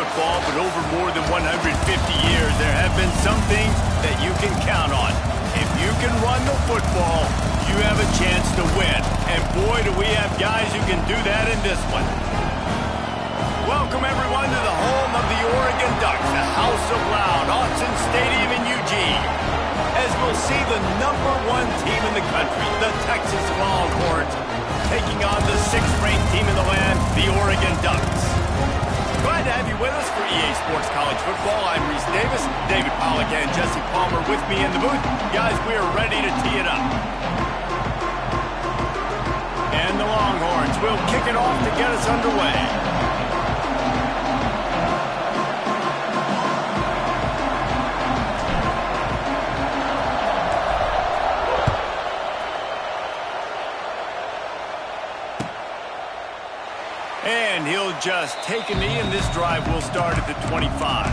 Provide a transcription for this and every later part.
football, but over more than 150 years, there have been some things that you can count on. If you can run the football, you have a chance to win. And boy, do we have guys who can do that in this one. Welcome, everyone, to the home of the Oregon Ducks, the House of Loud, Autzen Stadium in Eugene. As we'll see the #1 team in the country, the Texas Longhorns, taking on the 6th-ranked team in the land, the Oregon Ducks. Glad to have you with us for EA Sports College Football. I'm Reese Davis, David Pollack and Jesse Palmer with me in the booth. Guys, we are ready to tee it up. And the Longhorns will kick it off to get us underway. And he'll just take a knee, and this drive will start at the 25.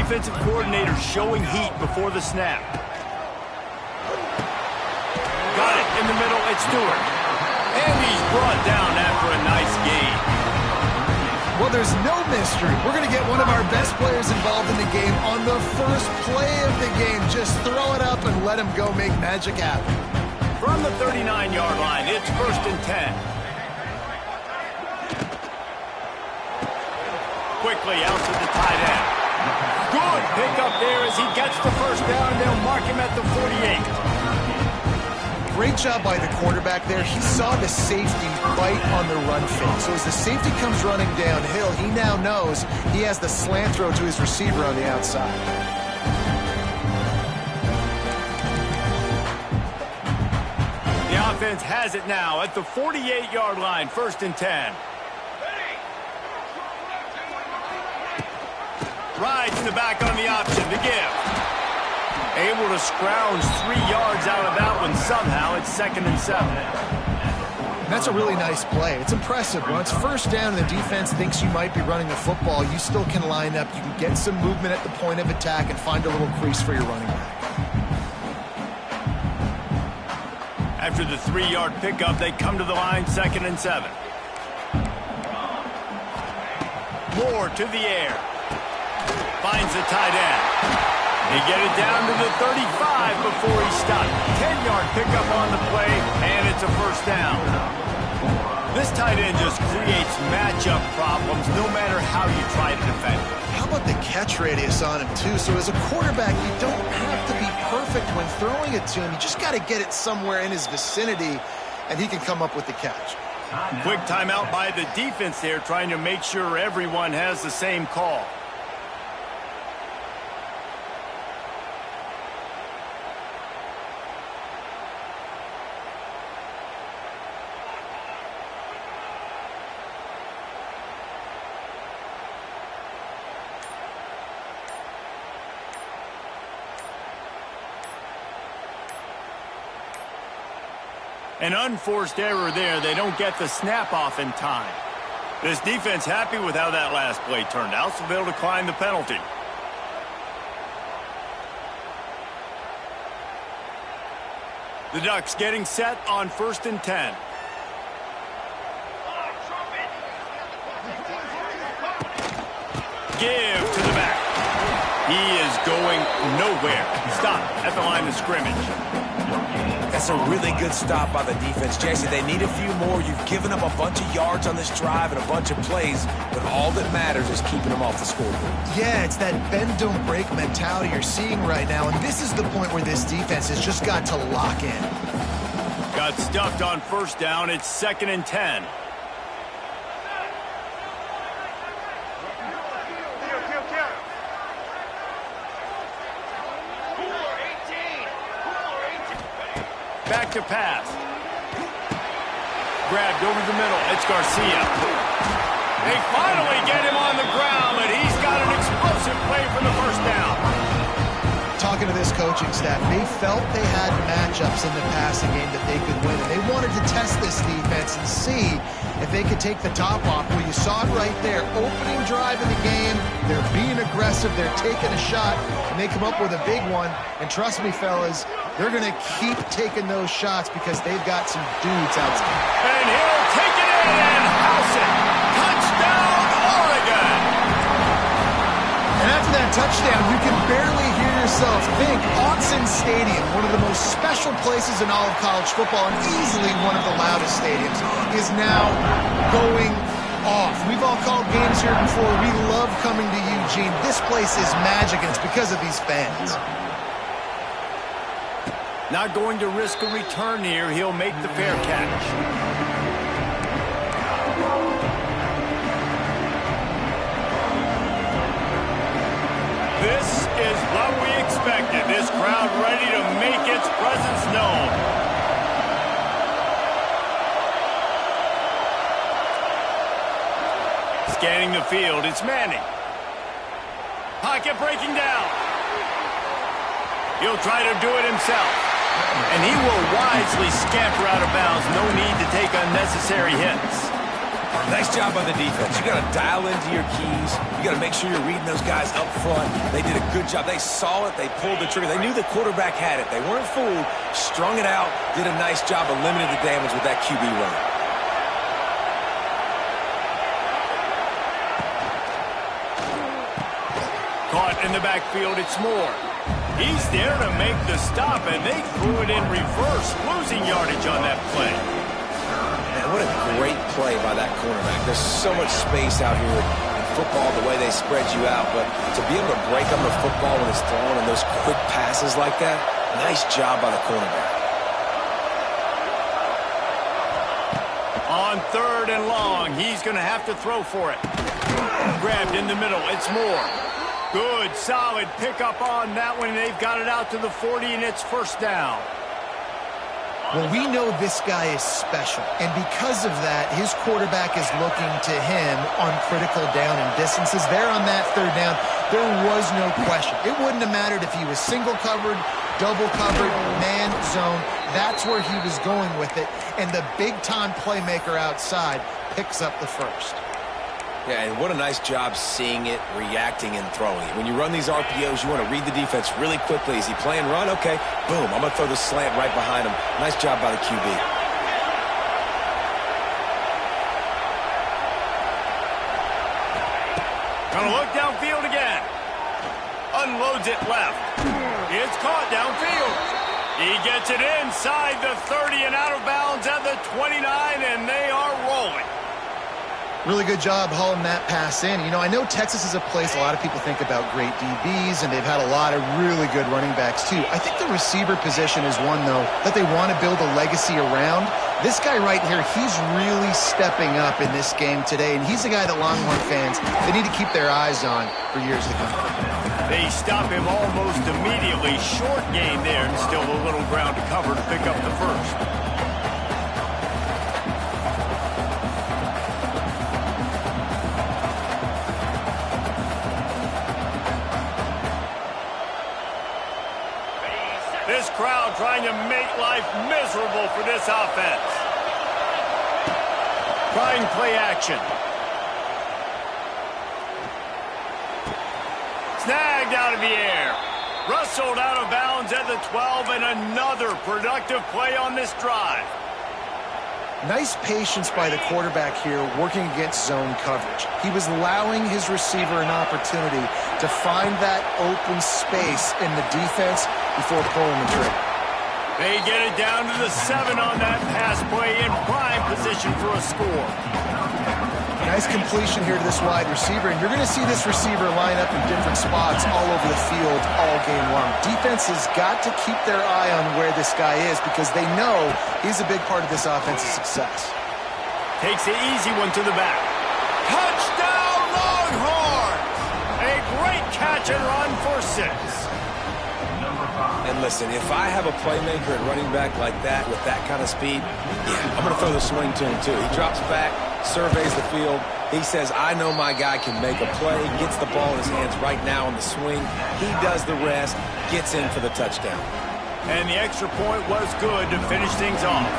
Defensive coordinator showing heat before the snap. Got it in the middle, it's Stewart. And he's brought down after a nice gain. Well, there's no mystery. We're going to get one of our best players involved in the game on the first play of the game. Just throw it up and let him go make magic happen. From the 39-yard line, it's 1st and 10. Quickly out to the tight end. Good pickup there as he gets the first down. They'll mark him at the 48. Great job by the quarterback there. He saw the safety right on the run fake. So as the safety comes running downhill, he now knows he has the slant throw to his receiver on the outside. The offense has it now at the 48-yard line, 1st and 10. Rides in the back on the option to give. Able to scrounge 3 yards out of that one somehow. It's 2nd and 7. That's a really nice play. It's impressive. When it's first down and the defense thinks you might be running the football, you still can line up. You can get some movement at the point of attack and find a little crease for your running back. After the 3-yard pickup, they come to the line, 2nd and 7. Moore to the air. Finds the tight end. They get it down to the 35 before he stopped. 10-yard pickup on the play, and it's a first down. This tight end just creates matchup problems no matter how you try to defend him. How about the catch radius on him, too? So as a quarterback, you don't have to be perfect when throwing it to him. You just got to get it somewhere in his vicinity, and he can come up with the catch. Quick timeout by the defense there, trying to make sure everyone has the same call. An unforced error there. They don't get the snap off in time. This defense happy with how that last play turned out, so they'll decline the penalty. The Ducks getting set on 1st and 10. Give to the back. He is going nowhere. Stop at the line of scrimmage. That's a really good stop by the defense, Jesse. They need a few more. You've given up a bunch of yards on this drive and a bunch of plays, but all that matters is keeping them off the scoreboard. Yeah, it's that bend, don't break mentality you're seeing right now, and this is the point where this defense has just got to lock in. Got stuffed on 1st down. It's 2nd and 10. Back to pass. Grabbed over the middle. It's Garcia. They finally get him on the ground, and he's got an explosive play for the first down. Talking to this coaching staff, they felt they had matchups in the passing game that they could win, and they wanted to test this defense and see if they could take the top off. Well, you saw it right there. Opening drive in the game, they're being aggressive, they're taking a shot, and they come up with a big one. And trust me, fellas, they're going to keep taking those shots because they've got some dudes outside. And he'll take it in and house it. Touchdown, Oregon! And after that touchdown, you can barely hear yourself think. Autzen Stadium, one of the most special places in all of college football and easily one of the loudest stadiums, is now going off. We've all called games here before. We love coming to Eugene. This place is magic, and it's because of these fans. Not going to risk a return here. He'll make the fair catch. This is what we expected. This crowd ready to make its presence known. Scanning the field, it's Manning. Pocket breaking down. He'll try to do it himself. And he will wisely scamper out of bounds. No need to take unnecessary hits. Nice job by the defense. You got to dial into your keys. You got to make sure you're reading those guys up front. They did a good job. They saw it. They pulled the trigger. They knew the quarterback had it. They weren't fooled. Strung it out. Did a nice job of limiting the damage with that QB run. Caught in the backfield. It's Moore. He's there to make the stop, and they threw it in reverse, losing yardage on that play. Man, what a great play by that cornerback. There's so much space out here in football, the way they spread you out, but to be able to break on the football when it's thrown and those quick passes like that, nice job by the cornerback. On 3rd and long, he's going to have to throw for it. Grabbed in the middle. It's Moore. Good, solid pickup on that one. They've got it out to the 40, and it's 1st down. Well, we know this guy is special, and because of that, his quarterback is looking to him on critical down and distances. There on that 3rd down, there was no question. It wouldn't have mattered if he was single covered, double covered, man zone. That's where he was going with it, and the big-time playmaker outside picks up the 1st. Yeah, and what a nice job seeing it, reacting, and throwing it. When you run these RPOs, you want to read the defense really quickly. Is he playing run? Okay, boom, I'm going to throw the slant right behind him. Nice job by the QB. Gonna look downfield again. Unloads it left. It's caught downfield. He gets it inside the 30 and out of bounds at the 29, and they are rolling. Really good job hauling that pass in. You know, I know Texas is a place a lot of people think about great DBs, and they've had a lot of really good running backs too. I think the receiver position is one, though, that they want to build a legacy around. This guy right here, he's really stepping up in this game today, and he's the guy that Longhorn fans, they need to keep their eyes on for years to come. They stop him almost immediately. Short gain there, and still a little ground to cover to pick up the first. This crowd trying to make life miserable for this offense. Trying play action. Snagged out of the air. Rustled out of bounds at the 12, and another productive play on this drive. Nice patience by the quarterback here working against zone coverage. He was allowing his receiver an opportunity to find that open space in the defense before pulling the trigger. They get it down to the 7 on that pass play in prime position for a score. Nice completion here to this wide receiver, and you're going to see this receiver line up in different spots all over the field all game long. Defense has got to keep their eye on where this guy is because they know he's a big part of this offense's success. Takes the easy one to the back. Touchdown, Longhorns! A great catch and run for 6. And listen, if I have a playmaker at running back like that with that kind of speed, yeah, I'm going to throw the swing to him too. He drops back, surveys the field. He says, I know my guy can make a play, gets the ball in his hands right now on the swing. He does the rest, gets in for the touchdown. And the extra point was good to finish things off.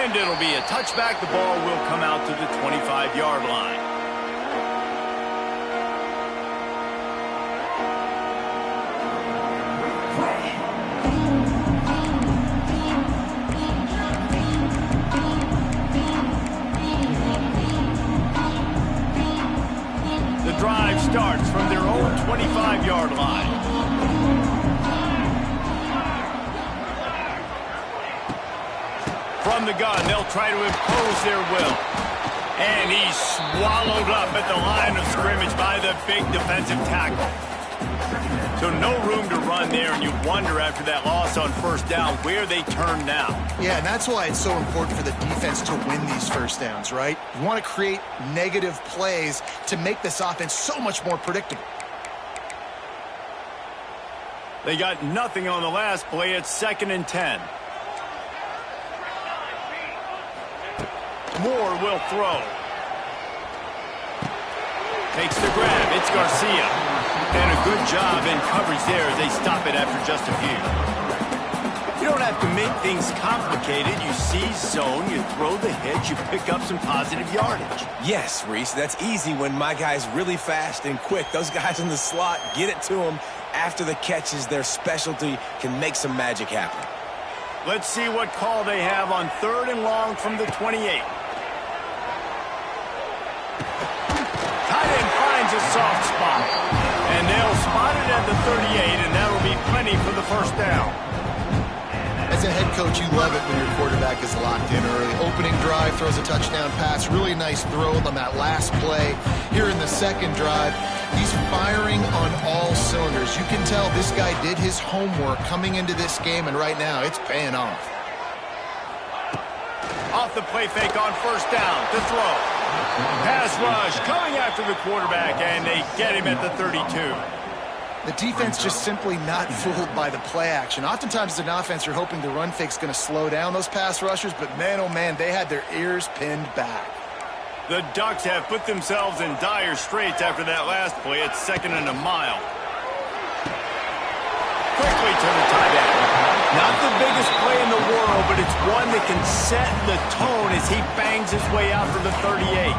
And it'll be a touchback. The ball will come out to the 25-yard line. The drive starts from their own 25-yard line. From the gun, they'll try to impose their will. And he's swallowed up at the line of scrimmage by the big defensive tackle. So no room to run there, and you wonder after that loss on first down where they turn now. Yeah, and that's why it's so important for the defense to win these first downs, right? You want to create negative plays to make this offense so much more predictable. They got nothing on the last play. It's 2nd and 10. Moore will throw. Takes the grab. It's Garcia. And a good job in coverage there as they stop it after just a few. You don't have to make things complicated. You see zone, you throw the hitch, you pick up some positive yardage. Yes, Reese, that's easy when my guy's really fast and quick. Those guys in the slot, get it to them after the catch is their specialty, can make some magic happen. Let's see what call they have on 3rd and long from the 28. Tight end finds a soft spot. And they'll spot it at the 38, and that'll be plenty for the first down. As a head coach, you love it when your quarterback is locked in early. Opening drive, throws a touchdown pass. Really nice throw on that last play. Here in the second drive, he's firing on all cylinders. You can tell this guy did his homework coming into this game, and right now it's paying off. Off the play fake on first down to throw. Pass rush coming after the quarterback, and they get him at the 32. The defense just simply not fooled by the play action. Oftentimes as an offense, you're hoping the run fake's going to slow down those pass rushers, but man, oh man, they had their ears pinned back. The Ducks have put themselves in dire straits after that last play. It's 2nd and a mile. Quickly to the tight end. Not the biggest play in the world, but it's one that can set the tone as he bangs his way out for the 38.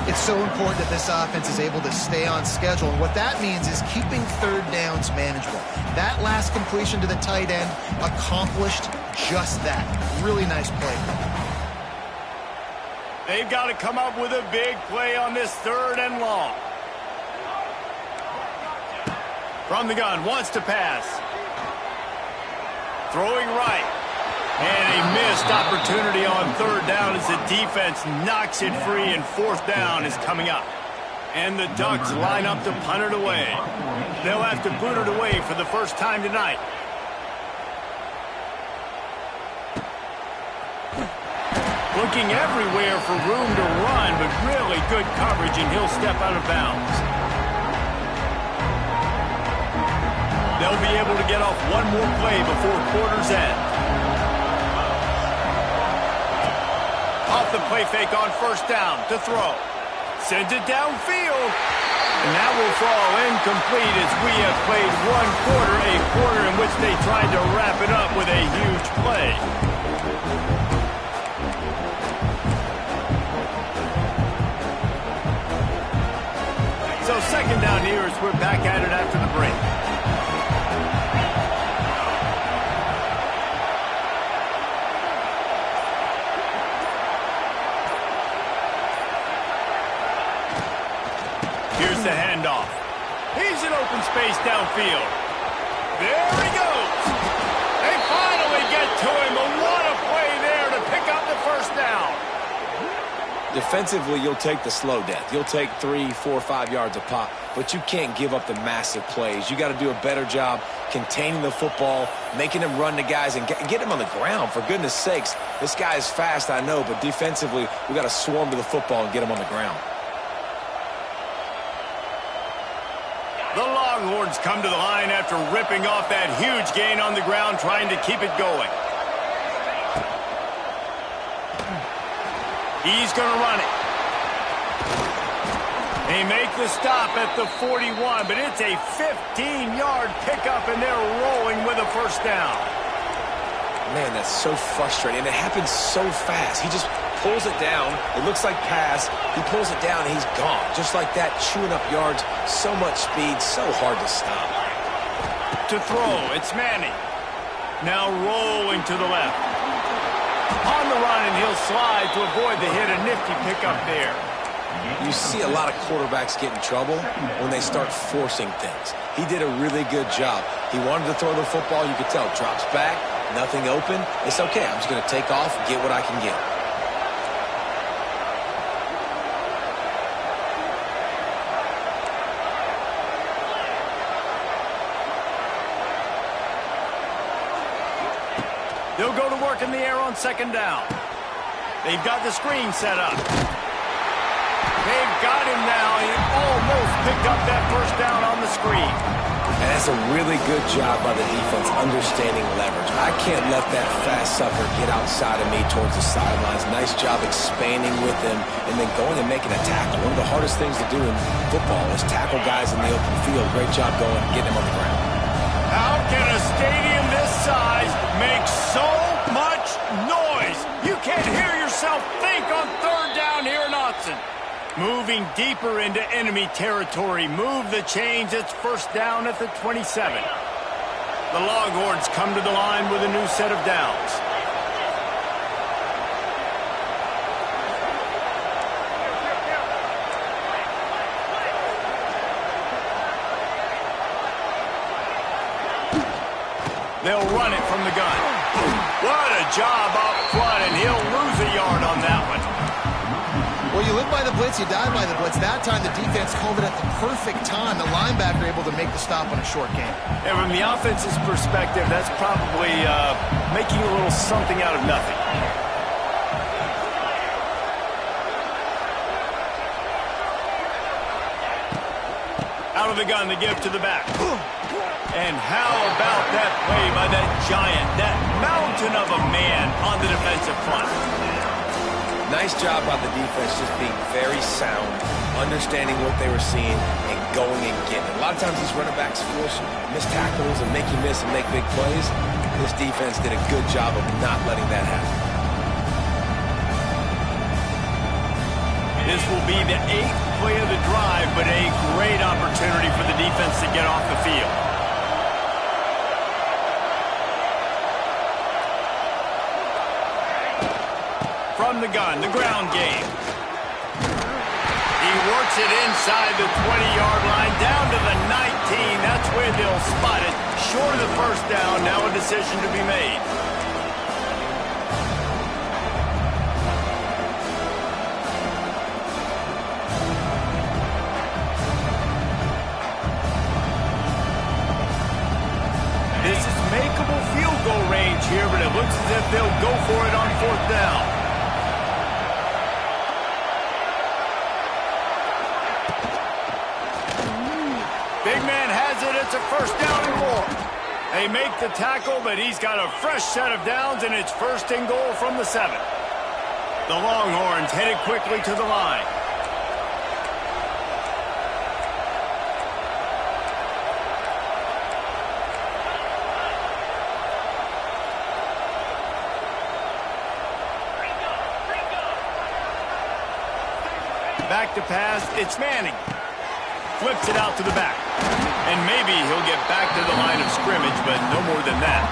It's so important that this offense is able to stay on schedule. And what that means is keeping third downs manageable. That last completion to the tight end accomplished just that. Really nice play. They've got to come up with a big play on this 3rd and long. From the gun, wants to pass. Throwing right. And a missed opportunity on 3rd down as the defense knocks it free, and 4th down is coming up. And the Ducks line up to punt it away. They'll have to boot it away for the first time tonight. Looking everywhere for room to run, but really good coverage, and he'll step out of bounds. They'll be able to get off one more play before quarter's end. Off the play fake on 1st down to throw. Sends it downfield. And that will fall incomplete as we have played one quarter, a quarter in which they tried to wrap it up with a huge play. So 2nd down here as we're back at it after the break. Here's the handoff. He's in open space downfield. There he goes. They finally get to him, but what a play there to pick up the 1st down. Defensively, you'll take the slow death. You'll take 3, 4, 5 yards a pop, but you can't give up the massive plays. You got to do a better job containing the football, making them run to guys, and get him on the ground. For goodness sakes, this guy is fast, I know, but defensively, we got to swarm to the football and get him on the ground. The Longhorns come to the line after ripping off that huge gain on the ground, trying to keep it going. He's going to run it. They make the stop at the 41, but it's a 15-yard pickup, and they're rolling with a 1st down. Man, that's so frustrating, and it happens so fast. He just pulls it down. It looks like pass. He pulls it down, and he's gone. Just like that, chewing up yards. So much speed, so hard to stop. To throw, it's Manning. Now rolling to the left. On the run, and he'll slide to avoid the hit. A nifty pickup there. You see a lot of quarterbacks get in trouble when they start forcing things. He did a really good job. He wanted to throw the football. You could tell. Drops back, nothing open. It's okay. I'm just going to take off, get what I can get. They'll go to work in the air on 2nd down. They've got the screen set up. They've got him now. He almost picked up that 1st down on the screen. And that's a really good job by the defense understanding leverage. I can't let that fast sucker get outside of me towards the sidelines. Nice job expanding with him and then going and making a tackle. One of the hardest things to do in football is tackle guys in the open field. Great job going and getting them on the ground. How can a stadium this size make so much noise? You can't hear yourself think on 3rd down here in Autzen. Moving deeper into enemy territory. Move the chains. It's 1st down at the 27. The Longhorns come to the line with a new set of downs. They'll run it from the gun. What a job up front, and he'll lose a yard on that one. Well, you live by the blitz, you die by the blitz. That time the defense called it at the perfect time. The linebacker able to make the stop on a short game. And from the offense's perspective, that's probably making a little something out of nothing. Out of the gun, the give to the back. And how about that play by that giant, that mountain of a man on the defensive front? Nice job by the defense, just being very sound, understanding what they were seeing, and going and getting it. A lot of times these running backs force missed tackles and make you miss and make big plays. This defense did a good job of not letting that happen. This will be the 8th play of the drive, but a great opportunity for the defense to get off the field. From the gun, the ground game. He works it inside the 20-yard line, down to the 19. That's where they'll spot it. Short of the first down, now a decision to be made. This is makeable field goal range here, but it looks as if they'll go for it on 4th down. Big man has it. It's a first down and more. They make the tackle, but he's got a fresh set of downs, and it's 1st and goal from the 7. The Longhorns headed quickly to the line. Back to pass. It's Manning. Flips it out to the back. And maybe he'll get back to the line of scrimmage, but no more than that.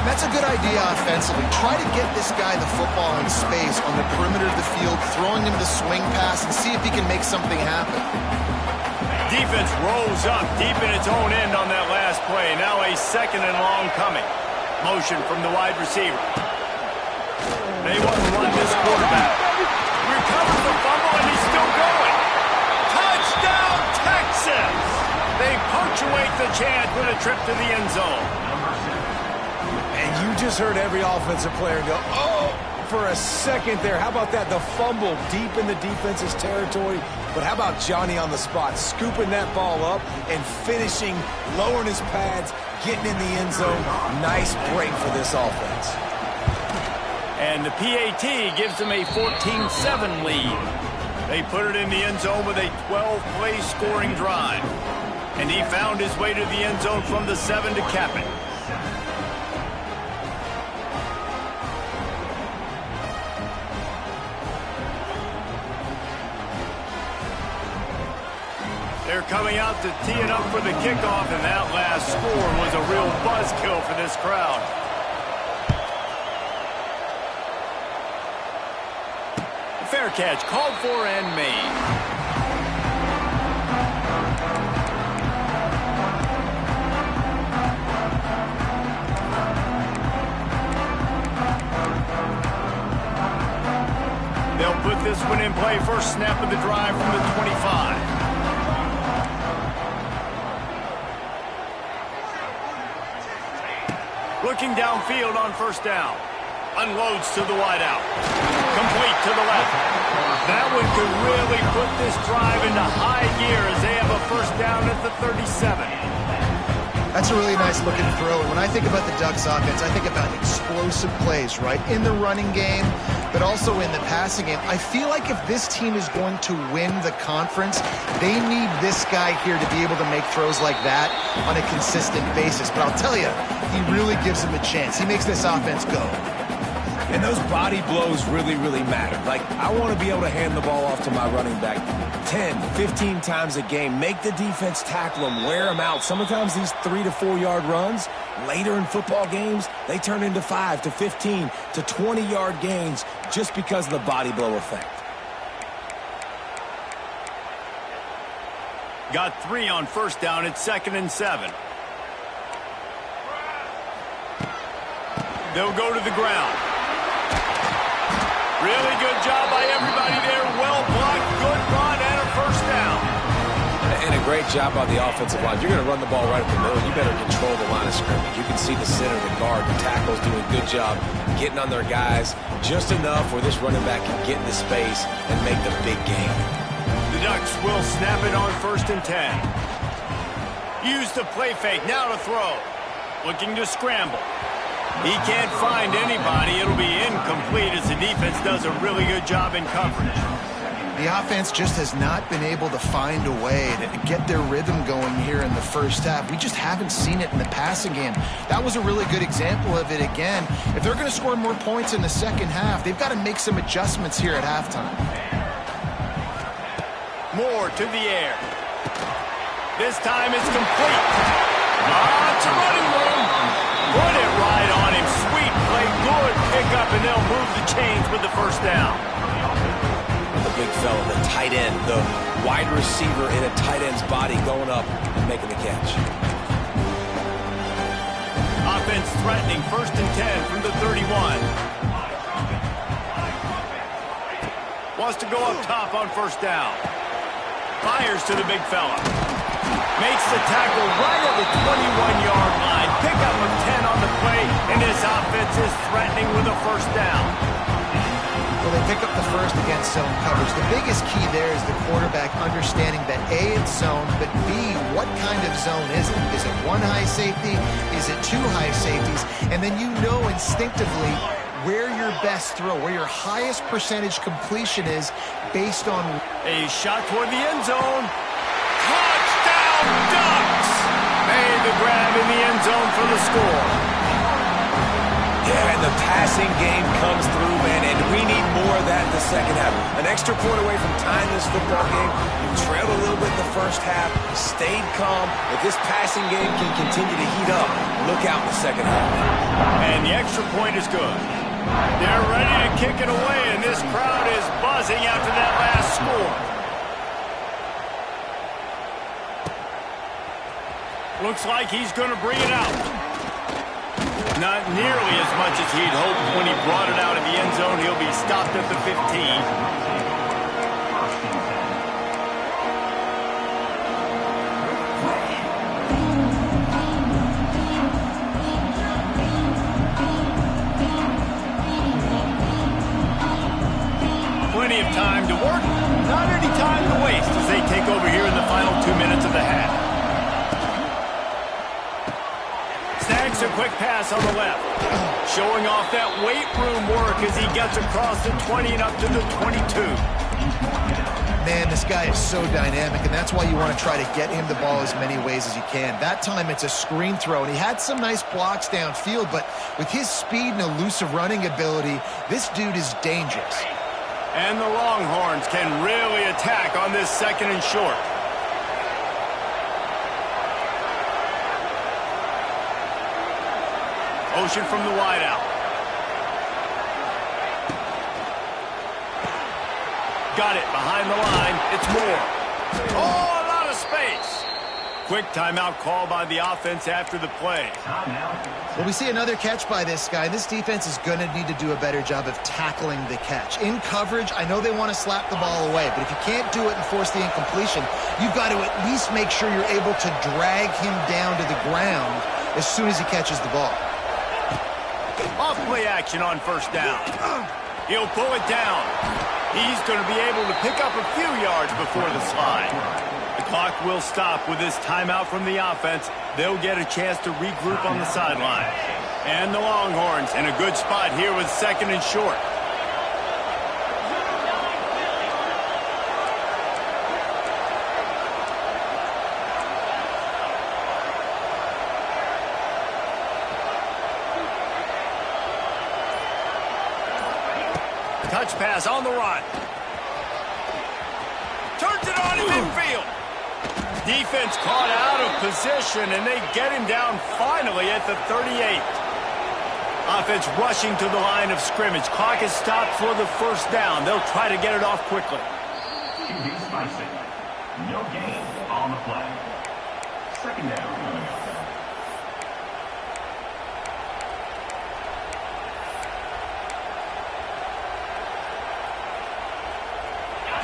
That's a good idea offensively. Try to get this guy the football in space on the perimeter of the field, throwing him the swing pass, and see if he can make something happen. Defense rolls up deep in its own end on that last play. Now a 2nd and long coming. Motion from the wide receiver. They want to run this quarterback. Recovers the fumble, and he's still going. Touchdown, Texas! They punctuate the chance with a trip to the end zone. And you just heard every offensive player go, oh, for a second there. How about that? The fumble deep in the defense's territory. But how about Johnny on the spot, scooping that ball up and finishing, lowering his pads, getting in the end zone. Nice break for this offense. And the PAT gives them a 14-7 lead. They put it in the end zone with a 12-play scoring drive. And he found his way to the end zone from the 7 to cap it. They're coming out to tee it up for the kickoff, and that last score was a real buzzkill for this crowd. Fair catch, called for and made. They'll put this one in play. First snap of the drive from the 25. Looking downfield on 1st down. Unloads to the wideout. Complete to the left. That one could really put this drive into high gear as they have a 1st down at the 37. That's a really nice looking throw. And when I think about the Ducks offense, I think about explosive plays, right? In the running game, but also in the passing game. I feel like if this team is going to win the conference, they need this guy here to be able to make throws like that on a consistent basis. But I'll tell you, he really gives them a chance. He makes this offense go. And those body blows really, really matter. Like, I want to be able to hand the ball off to my running back 10, 15 times a game. Make the defense tackle them, wear them out. Sometimes these 3 to 4 yard runs, later in football games, they turn into 5 to 15 to 20 yard gains just because of the body blow effect. Got 3 on 1st down. It's 2nd and 7. They'll go to the ground. Really good job by everybody there. Well blocked, good run, and a 1st down. And a great job by the offensive line. You're going to run the ball right up the middle. You better control the line of scrimmage. You can see the center, the guard, the tackles doing a good job getting on their guys just enough where this running back can get into space and make the big game. The Ducks will snap it on 1st and 10. Use the play fake. Now to throw. Looking to scramble. He can't find anybody. It'll be incomplete as the defense does a really good job in coverage. The offense just has not been able to find a way to get their rhythm going here in the 1st half. We just haven't seen it in the passing game. That was a really good example of it again. If they're going to score more points in the 2nd half, they've got to make some adjustments here at halftime. Moore to the air. This time it's complete. It's a running room. Put it right on him. Sweet play. Good pickup, and they'll move the chains with the first down. The big fella, the tight end, the wide receiver in a tight end's body going up and making the catch. Offense threatening, 1st and 10 from the 31. Wants to go up top on 1st down. Fires to the big fella. Makes the tackle right at the 21-yard line. Pick up of 10 on the play, and this offense is threatening with a 1st down. Well, they pick up the first against zone coverage. The biggest key there is the quarterback understanding that A, it's zone, but B, what kind of zone is it? Is it 1 high safety? Is it 2 high safeties? And then you know instinctively where your best throw, where your highest percentage completion is based on... A shot toward the end zone. Touchdown Ducks! Made the grab in the end zone for the score. Yeah, and the passing game comes through, man, and we need more of that in the second half. An extra point away from tying this football game. You trailed a little bit in the first half, stayed calm. If this passing game can continue to heat up, look out in the second half. And the extra point is good. They're ready to kick it away, and this crowd is buzzing after that last score. Looks like he's going to bring it out. Not nearly as much as he'd hoped when he brought it out of the end zone. He'll be stopped at the 15. Plenty of time to work, not any time to waste as they take over here in the final 2 minutes of the half. Snags a quick pass on the left. Showing off that weight room work as he gets across the 20 and up to the 22. Man, this guy is so dynamic, and that's why you want to try to get him the ball as many ways as you can. That time it's a screen throw, and he had some nice blocks downfield, but with his speed and elusive running ability, this dude is dangerous. And the Longhorns can really attack on this 2nd and short. Motion from the wideout. Got it behind the line. It's Moore. Oh, a lot of space. Quick timeout call by the offense after the play. Well, we see another catch by this guy. This defense is going to need to do a better job of tackling the catch. In coverage, I know they want to slap the ball away, but if you can't do it and force the incompletion, you've got to at least make sure you're able to drag him down to the ground as soon as he catches the ball. Off play action on 1st down. He'll pull it down. He's going to be able to pick up a few yards before the slide. The clock will stop with this timeout from the offense. They'll get a chance to regroup on the sideline. And the Longhorns in a good spot here with 2nd and short. Touch pass on the run. Turns it on in midfield. Defense caught out of position, and they get him down finally at the 38. Offense rushing to the line of scrimmage. Clock is stopped for the 1st down. They'll try to get it off quickly. Spicy. No gain on the play. 2nd down.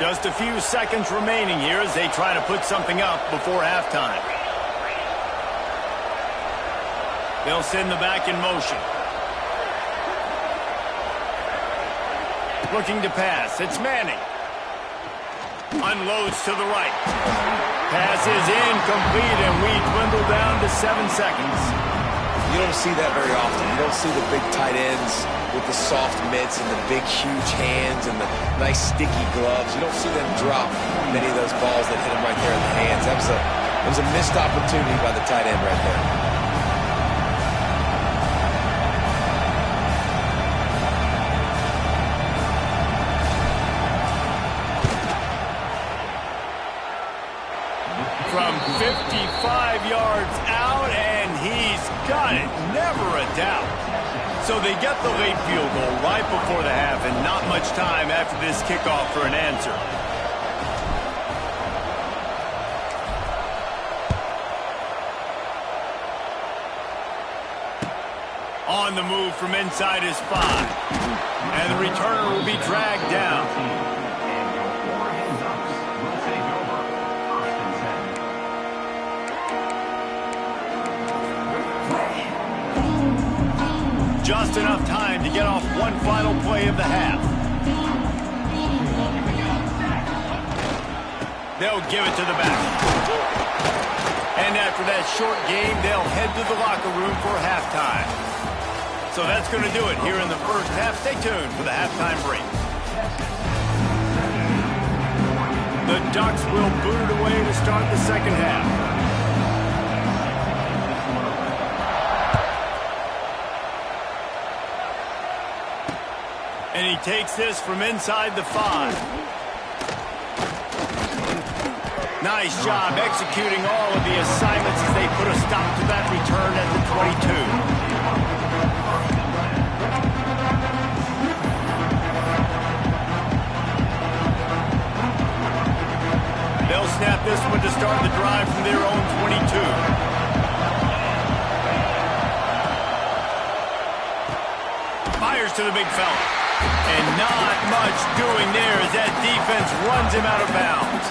Just a few seconds remaining here as they try to put something up before halftime. They'll send the back in motion. Looking to pass. It's Manning. Unloads to the right. Pass is incomplete, and we dwindle down to 7 seconds. You don't see that very often. You don't see the big tight ends with the soft mitts and the big, huge hands and the nice, sticky gloves. You don't see them drop many of those balls that hit them right there in the hands. That was a missed opportunity by the tight end right there. never a doubt. So they get the late field goal right before the half, and not much time after this kickoff for an answer. On the move from inside his 5. And the returner will be dragged down. Just enough time to get off one final play of the half. They'll give it to the back. And after that short game, they'll head to the locker room for halftime. So that's going to do it here in the first half. Stay tuned for the halftime break. The Ducks will boot it away to start the second half. And he takes this from inside the 5. Nice job executing all of the assignments as they put a stop to that return at the 22. They'll snap this one to start the drive from their own 22. Fires to the big fella. And not much doing there as that defense runs him out of bounds.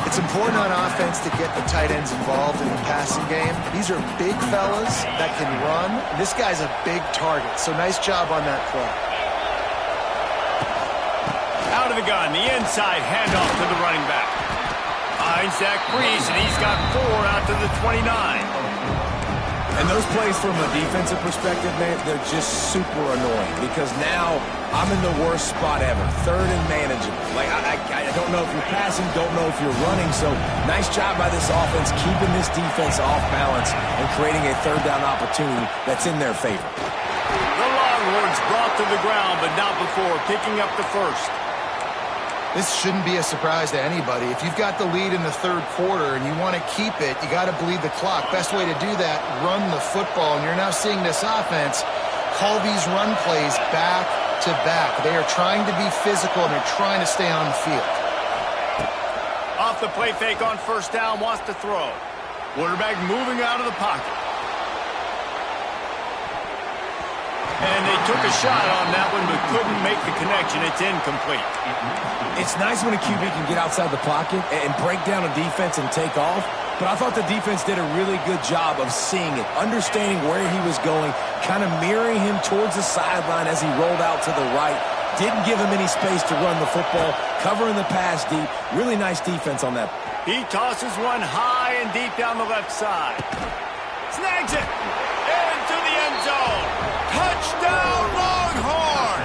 It's important on offense to get the tight ends involved in the passing game. These are big fellas that can run. This guy's a big target, so nice job on that play. Out of the gun, the inside handoff to the running back. Finds Zach Breeze, and he's got 4 out to the 29. And those plays from a defensive perspective, man, they're just super annoying because now I'm in the worst spot ever, third and manageable. Like, I don't know if you're passing, don't know if you're running, so nice job by this offense keeping this defense off balance and creating a third down opportunity that's in their favor. The Longhorns brought to the ground, but not before picking up the first. This shouldn't be a surprise to anybody. If you've got the lead in the third quarter and you want to keep it, you got to bleed the clock. Best way to do that, run the football. And you're now seeing this offense call these run plays back to back. They are trying to be physical, and they're trying to stay on the field. Off the play fake on first down, wants to throw. Quarterback moving out of the pocket. And they took a shot on that one, but couldn't make the connection. It's incomplete. It's nice when a QB can get outside the pocket and break down a defense and take off, but I thought the defense did a really good job of seeing it, understanding where he was going, kind of mirroring him towards the sideline as he rolled out to the right. Didn't give him any space to run the football, covering the pass deep. Really nice defense on that. He tosses one high and deep down the left side. Snags it into the end zone. Touchdown, Longhorns!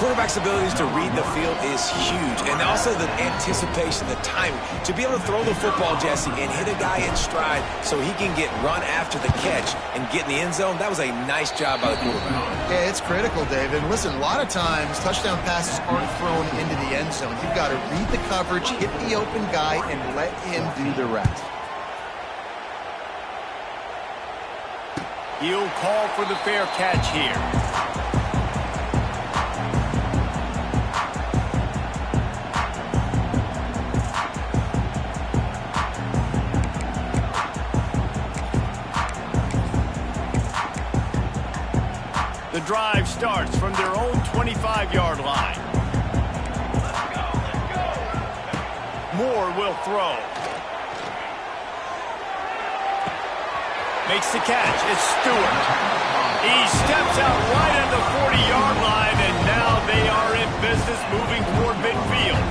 Quarterback's abilities to read the field is huge, and also the anticipation, the timing. To be able to throw the football, Jesse, and hit a guy in stride so he can get run after the catch and get in the end zone, that was a nice job by the quarterback. Yeah, it's critical, David. Listen, a lot of times touchdown passes aren't thrown into the end zone. You've got to read the coverage, hit the open guy, and let him do the rest. He'll call for the fair catch here. The drive starts from their own 25-yard line. Moore will throw. Makes the catch. It's Stewart. He steps out right at the 40-yard line, and now they are in business moving toward midfield.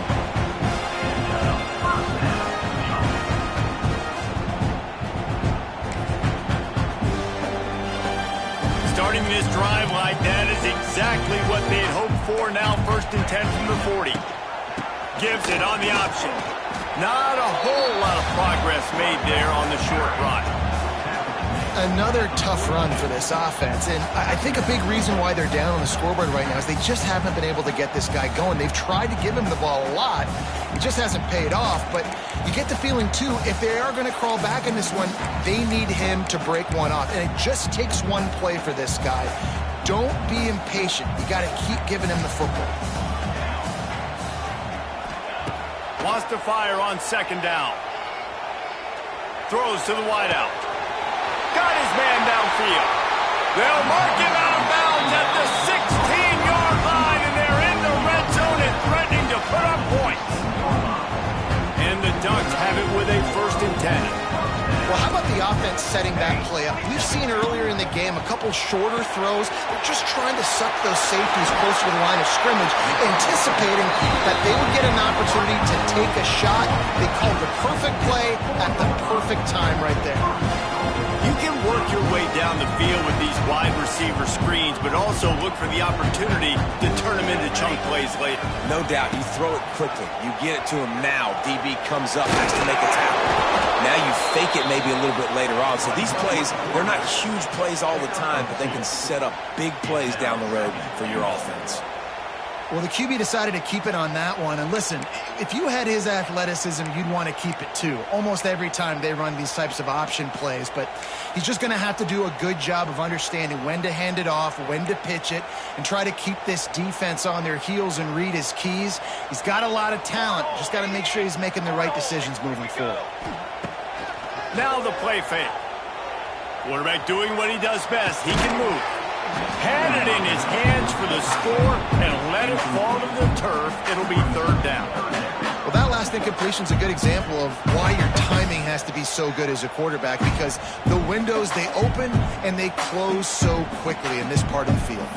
Starting this drive like that is exactly what they had hoped for. Now 1st and 10 from the 40. Gives it on the option. Not a whole lot of progress made there on the short run. Another tough run for this offense, and I think a big reason why they're down on the scoreboard right now is they just haven't been able to get this guy going. They've tried to give him the ball a lot. It just hasn't paid off, but you get the feeling, too, if they are going to crawl back in this one, they need him to break one off, and it just takes one play for this guy. Don't be impatient. You got to keep giving him the football. Wants to fire on second down. Throws to the wideout. Got his man downfield. They'll mark him out of bounds at the 16-yard line, and they're in the red zone and threatening to put up points. And the Ducks have it with a 1st and 10. Well, how about the offense setting that play up? We've seen earlier in the game a couple shorter throws. They're just trying to suck those safeties closer to the line of scrimmage, anticipating that they would get an opportunity to take a shot. They called the perfect play at the perfect time right there. You can work your way down the field with these wide receiver screens, but also look for the opportunity to turn them into chunk plays later. No doubt. You throw it quickly. You get it to him now. DB comes up, has to make a tackle. Now you fake it maybe a little bit later on. So these plays, they're not huge plays all the time, but they can set up big plays down the road for your offense. Well, the QB decided to keep it on that one. And listen, if you had his athleticism, you'd want to keep it too. Almost every time they run these types of option plays. But he's just going to have to do a good job of understanding when to hand it off, when to pitch it, and try to keep this defense on their heels and read his keys. He's got a lot of talent. Just got to make sure he's making the right decisions moving forward. Now the play fake. Quarterback doing what he does best. He can move. Had it in his hands for the score and let it fall to the turf. It'll be 3rd down. Well, that last incompletion is a good example of why your timing has to be so good as a quarterback, because the windows, they open and they close so quickly in this part of the field.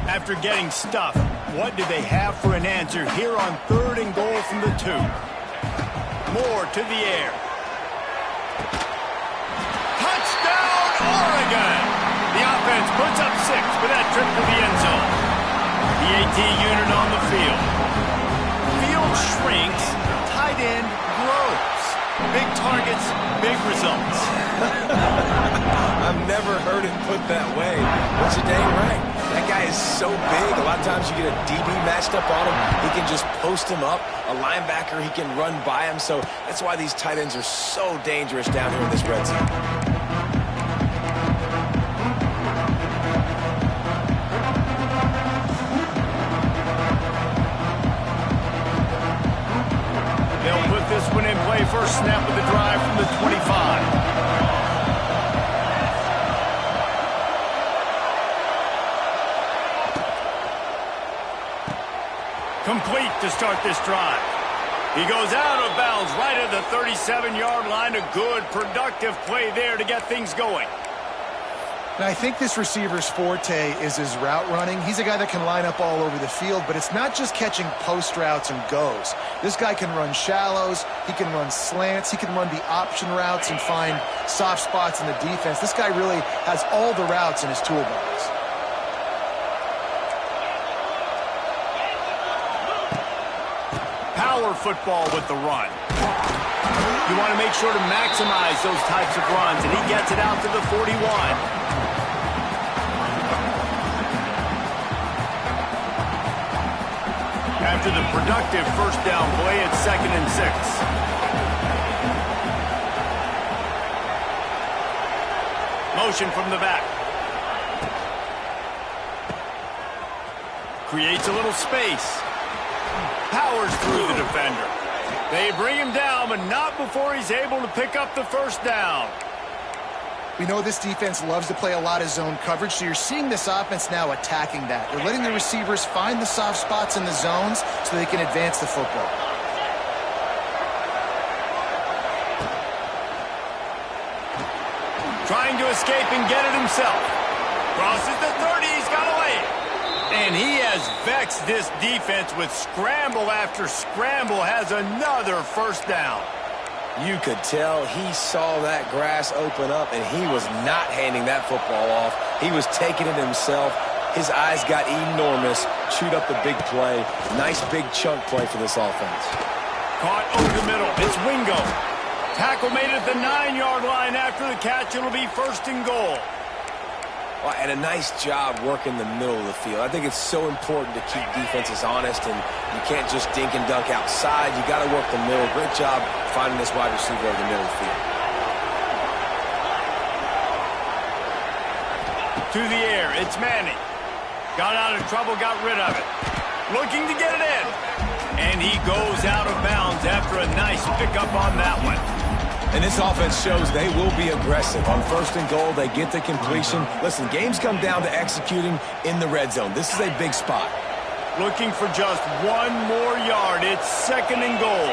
After getting stuffed, what do they have for an answer here on 3rd and goal from the 2? Moore to the air. Touchdown, Oregon! The offense puts up 6 for that trip to the end zone. The AT unit on the field. Field shrinks, tight end grows. Big targets, big results. I've never heard it put that way, but you're dang right. That guy is so big. A lot of times you get a DB matched up on him. He can just post him up. A linebacker, he can run by him. So that's why these tight ends are so dangerous down here in this red zone. They'll put this one in play. First snap of the drive from the 25. Complete to start this drive. He goes out of bounds right at the 37-yard line. A good, productive play there to get things going. And I think this receiver's forte is his route running. He's a guy that can line up all over the field, but it's not just catching post routes and goes. This guy can run shallows, he can run slants, he can run the option routes and find soft spots in the defense. This guy really has all the routes in his toolbox. Power football with the run. You want to make sure to maximize those types of runs, and he gets it out to the 41. After the productive first down play, it's 2nd and 6. Motion from the back. Creates a little space. Powers through the defender. They bring him down, but not before he's able to pick up the first down. We know this defense loves to play a lot of zone coverage, so you're seeing this offense now attacking that. They're letting the receivers find the soft spots in the zones so they can advance the football. Trying to escape and get it himself. Crosses the 30, he's got away. And he has vexed this defense with scramble after scramble, has another first down. You could tell he saw that grass open up, and he was not handing that football off. He was taking it himself. His eyes got enormous, chewed up the big play. Nice big chunk play for this offense. Caught over the middle. It's Wingo. Tackle made at the 9-yard line. After the catch, it'll be 1st and goal. Well, and a nice job working the middle of the field. I think it's so important to keep defenses honest, and you can't just dink and dunk outside. You got to work the middle. Great job finding this wide receiver over the middle of the field. To the air, it's Manning. Got out of trouble, got rid of it. Looking to get it in. And he goes out of bounds after a nice pickup on that one. And this offense shows they will be aggressive. On 1st and goal, they get the completion. Listen, games come down to executing in the red zone. This is a big spot. Looking for just 1 more yard. It's 2nd and goal.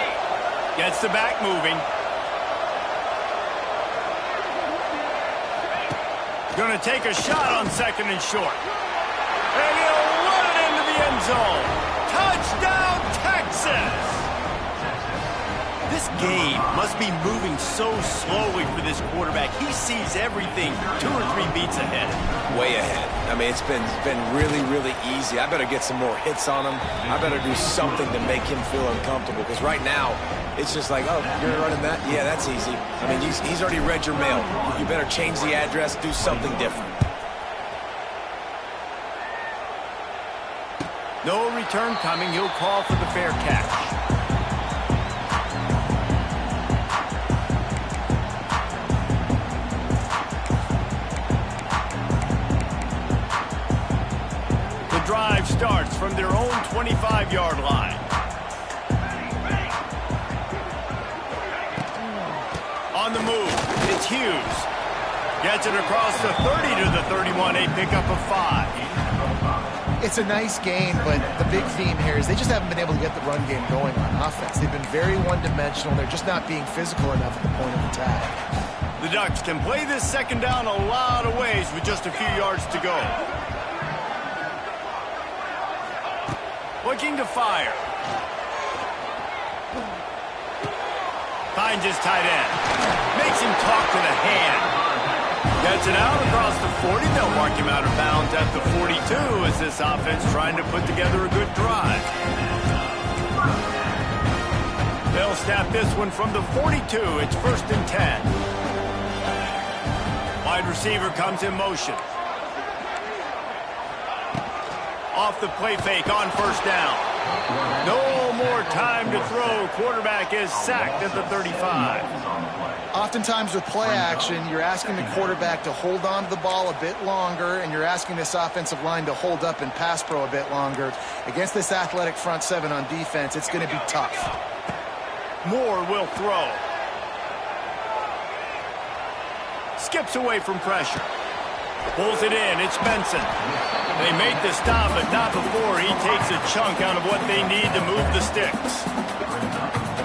Gets the back moving. Going to take a shot on 2nd and short. And he'll run it into the end zone. Touchdown, Texas! This game must be moving so slowly for this quarterback. He sees everything 2 or 3 beats ahead. Way ahead. I mean, it's been really, really easy. I better get some more hits on him. I better do something to make him feel uncomfortable, because right now, it's just like, oh, you're running that? Yeah, that's easy. I mean, he's already read your mail. You better change the address, do something different. No return coming. He'll call for the fair catch. Drive starts from their own 25-yard line. On the move, it's Hughes. Gets it across the 30 to the 31, a pickup of 5. It's a nice game, but the big theme here is they just haven't been able to get the run game going on offense. They've been very one-dimensional. They're just not being physical enough at the point of attack. The Ducks can play this 2nd down a lot of ways with just a few yards to go. Looking to fire. Finds his tight end. Makes him talk to the hand. Gets it out across the 40. They'll mark him out of bounds at the 42 as this offense trying to put together a good drive. They'll snap this one from the 42. It's 1st and 10. Wide receiver comes in motion. Off the play fake on 1st down. No more time to throw. Quarterback is sacked at the 35. Oftentimes with play action, you're asking the quarterback to hold on to the ball a bit longer, and you're asking this offensive line to hold up in pass pro a bit longer. Against this athletic front 7 on defense, it's going to be tough. Moore will throw. Skips away from pressure. Pulls it in. It's Benson. They make the stop, but not before he takes a chunk out of what they need to move the sticks.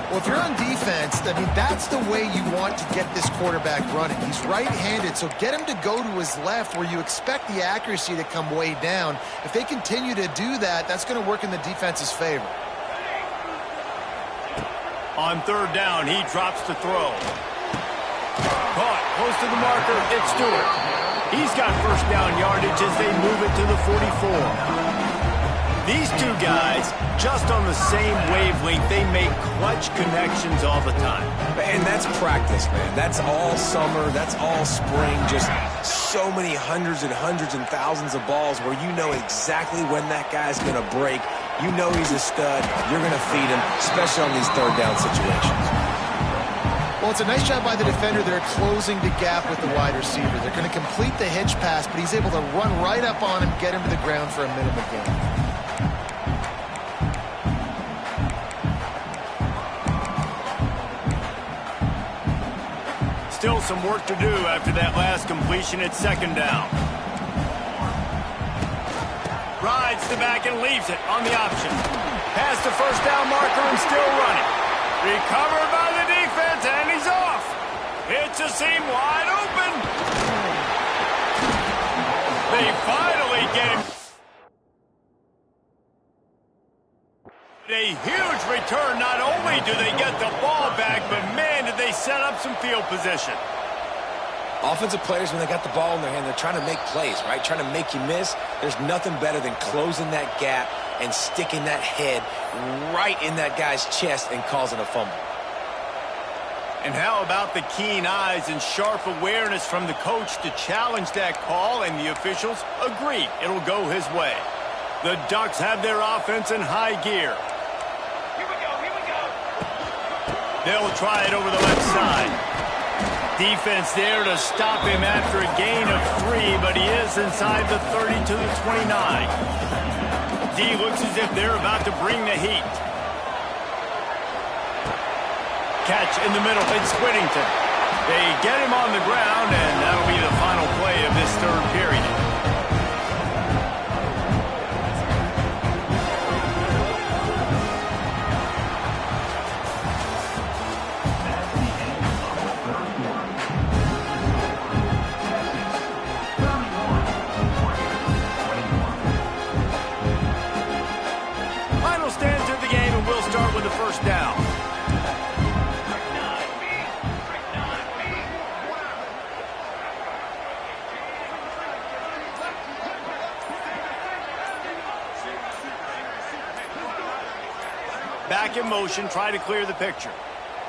Well, if you're on defense, I mean, that's the way you want to get this quarterback running. He's right-handed, so get him to go to his left where you expect the accuracy to come way down. If they continue to do that, that's going to work in the defense's favor. On 3rd down, he drops to throw. Caught close to the marker. It's Stewart. He's got 1st down yardage as they move it to the 44. These two guys, just on the same wavelength, they make clutch connections all the time. And that's practice, man. That's all summer. That's all spring. Just so many hundreds and thousands of balls where you know exactly when that guy's going to break. You know he's a stud. You're going to feed him, especially on these 3rd down situations. Well, it's a nice job by the defender. They're closing the gap with the wide receiver. They're going to complete the hitch pass, but he's able to run right up on him, get him to the ground for a minimum gain. Still some work to do after that last completion at 2nd down. Rides the back and leaves it on the option. Past the 1st down marker and still running. Recovered by the defense, and he's off. Hits a seam wide open. They finally get him. A huge return. Not only do they get the ball back, but man, did they set up some field position. Offensive players, when they got the ball in their hand, they're trying to make plays, right? Trying to make you miss. There's nothing better than closing that gap and sticking that head right in that guy's chest and causing a fumble. And how about the keen eyes and sharp awareness from the coach to challenge that call, and the officials agree it'll go his way. The Ducks have their offense in high gear. Here we go, here we go. They'll try it over the left side. Defense there to stop him after a gain of 3, but he is inside the 30 to the 29. D looks as if they're about to bring the heat. Catch in the middle. It's Whittington. They get him on the ground, and that'll be the final play of this third period. Final stands of the game, and we'll start with the first down. Back in motion, try to clear the picture.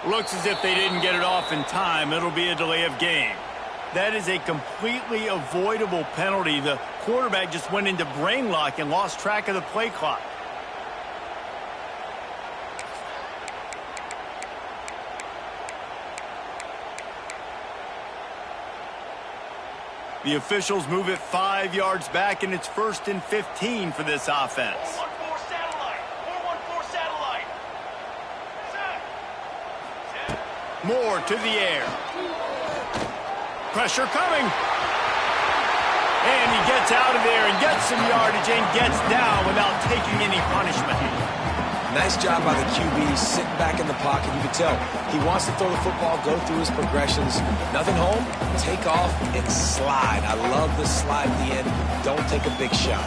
Looks as if they didn't get it off in time. It'll be a delay of game. That is a completely avoidable penalty. The quarterback just went into brain lock and lost track of the play clock. The officials move it 5 yards back, and it's 1st and 15 for this offense. 414 satellite. 414 satellite. Set. Moore to the air. Pressure coming. And he gets out of there and gets some yardage and gets down without taking any punishment. Nice job by the QB, sitting back in the pocket. You can tell he wants to throw the football, go through his progressions. Nothing home, take off, and slide. I love the slide at the end. Don't take a big shot.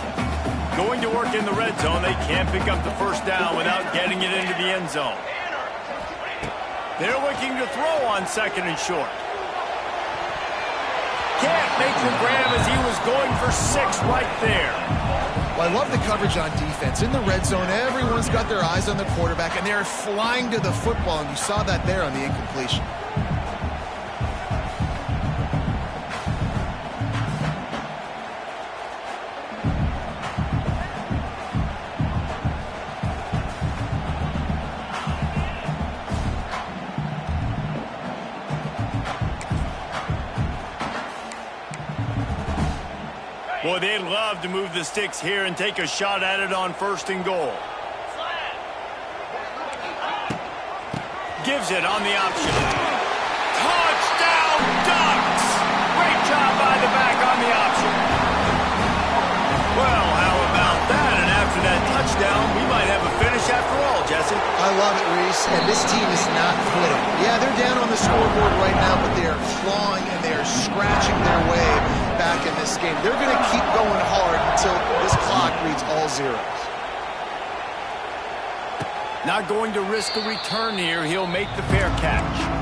Going to work in the red zone. They can't pick up the first down without getting it into the end zone. They're looking to throw on 2nd and short. Can't make the grab as he was going for 6 right there. Well, I love the coverage on defense. In the red zone, everyone's got their eyes on the quarterback, and they're flying to the football, and you saw that there on the incompletion. Boy, they'd love to move the sticks here and take a shot at it on 1st and goal. Gives it on the option. Touchdown, Ducks! Great job by the back on the option. Well, how about that? And after that touchdown, we might have a finish after all, Jesse. I love it, Reese, and this team is not quitting. Yeah, they're down on the scoreboard right now, but they are clawing and they are scratching their way back in this game. They're going to keep going hard until this clock reads all zeros. Not going to risk a return here. He'll make the fair catch.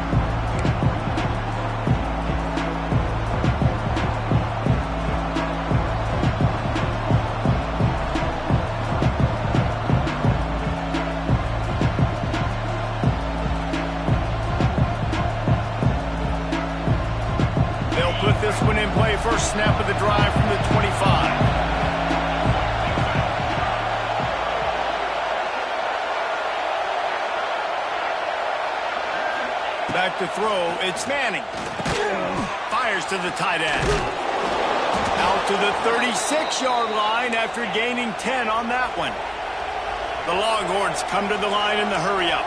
Put this one in play. First snap of the drive from the 25. Back to throw. It's Manning. Fires to the tight end. Out to the 36-yard line after gaining 10 on that one. The Longhorns come to the line in the hurry-up.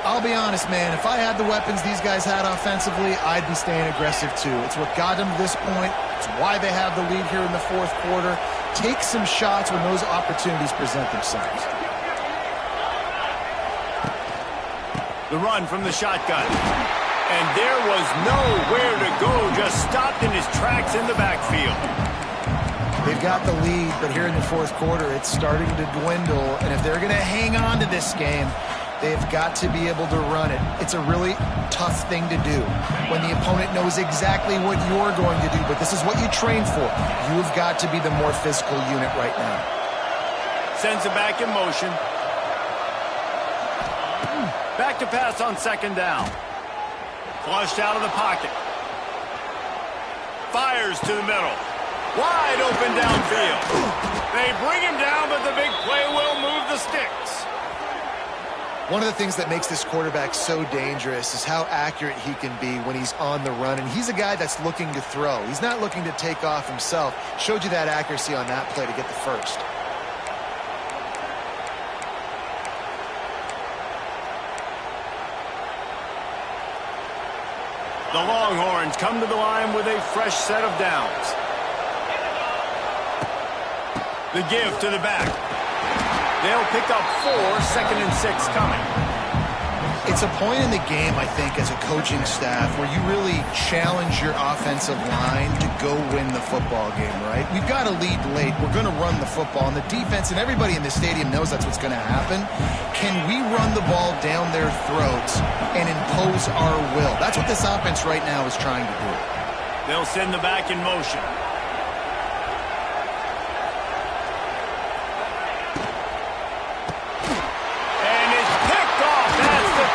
I'll be honest, man, if I had the weapons these guys had offensively, I'd be staying aggressive too. It's what got them to this point. It's why they have the lead here in the 4th quarter. Take some shots when those opportunities present themselves. The run from the shotgun. And there was nowhere to go, just stopped in his tracks in the backfield. They've got the lead, but here in the 4th quarter, it's starting to dwindle. And if they're going to hang on to this game, They've got to be able to run it. It's a really tough thing to do when the opponent knows exactly what you're going to do, but this is what you train for. You've got to be the more physical unit right now. Sends it back in motion. Back to pass on second down. Flushed out of the pocket. Fires to the middle. Wide open downfield. They bring him down, but the big play will move the sticks. One of the things that makes this quarterback so dangerous is how accurate he can be when he's on the run. And he's a guy that's looking to throw. He's not looking to take off himself. Showed you that accuracy on that play to get the first. The Longhorns come to the line with a fresh set of downs. The give to the back. They'll pick up 4, 2nd and 6 coming. It's a point in the game, I think, as a coaching staff where you really challenge your offensive line to go win the football game, right? We've got to lead late. We're going to run the football. And the defense and everybody in the stadium knows that's what's going to happen. Can we run the ball down their throats and impose our will? That's what this offense right now is trying to do. They'll send the back in motion.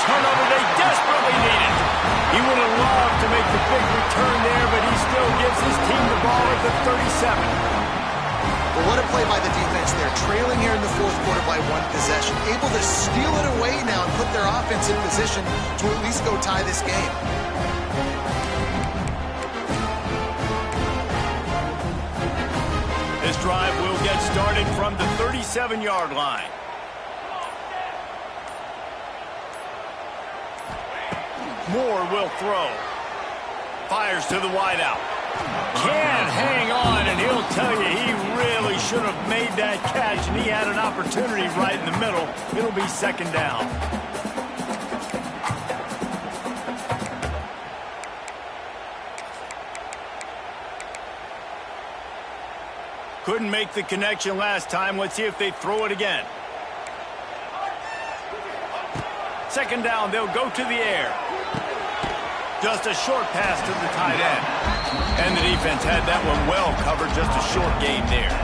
Turnover they desperately needed. He would have loved to make the big return there, but he still gives his team the ball at the 37. But what a play by the defense there. Trailing here in the fourth quarter by 1 possession. Able to steal it away now and put their offense in position to at least go tie this game. This drive will get started from the 37-yard line. Moore will throw. Fires to the wideout. Can't hang on, and he'll tell you he really should have made that catch, and he had an opportunity right in the middle. It'll be 2nd down. Couldn't make the connection last time. Let's see if they throw it again. 2nd down, they'll go to the air. Just a short pass to the tight end. And the defense had that one well covered, just a short gain there.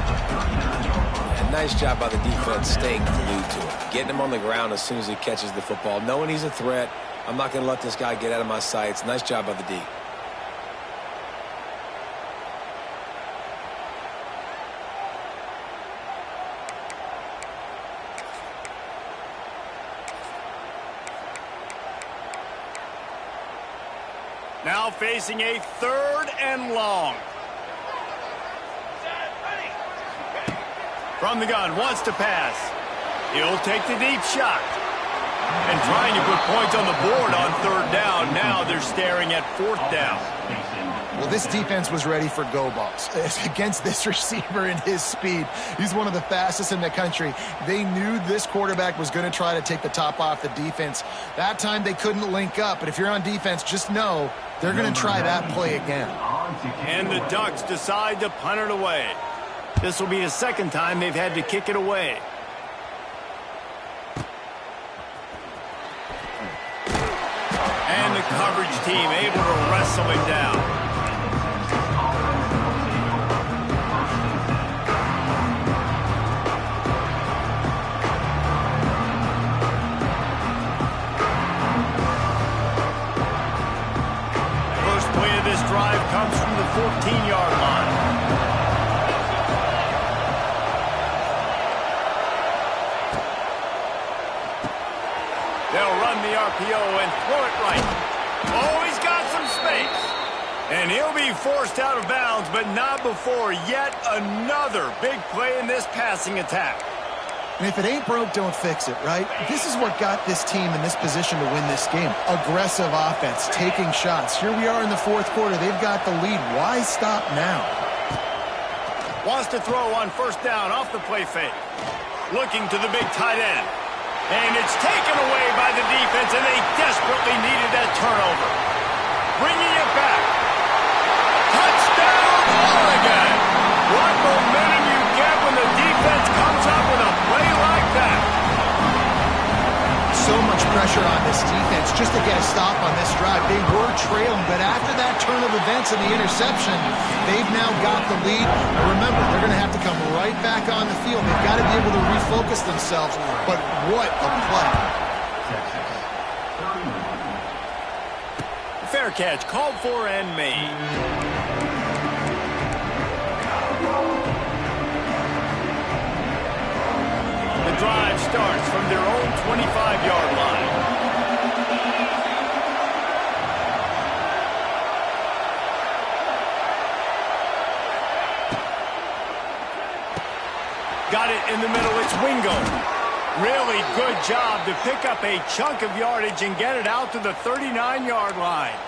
And nice job by the defense staying glued to him. Getting him on the ground as soon as he catches the football. Knowing he's a threat, I'm not going to let this guy get out of my sights. Nice job by the D. Now facing a 3rd and long. From the gun, wants to pass. He'll take the deep shot. And trying to put points on the board on 3rd down. Now they're staring at 4th down. Well, this defense was ready for go balls against this receiver and his speed. He's one of the fastest in the country. They knew this quarterback was going to try to take the top off the defense. That time they couldn't link up, but if you're on defense, just know they're going to try that play again. And the Ducks decide to punt it away. This will be the 2nd time they've had to kick it away. And the coverage team able to wrestle him down. Drive comes from the 14-yard line. They'll run the RPO and throw it right. Oh, he's got some space. And he'll be forced out of bounds, but not before yet another big play in this passing attack. And if it ain't broke, don't fix it, right? This is what got this team in this position to win this game. Aggressive offense, taking shots. Here we are in the 4th quarter. They've got the lead. Why stop now? Wants to throw on 1st down off the play fake. Looking to the big tight end. And it's taken away by the defense, and they desperately needed that turnover. Bringing it back. Touchdown, Oregon! What momentum you get when the defense comes up with a play like that. So much pressure on this defense just to get a stop on this drive. They were trailing, but after that turn of events and the interception, they've now got the lead. Now remember, they're going to have to come right back on the field. They've got to be able to refocus themselves, but what a play. Fair catch, called for and made. The drive starts from their own 25-yard line. Got it in the middle. It's Wingo. Really good job to pick up a chunk of yardage and get it out to the 39-yard line.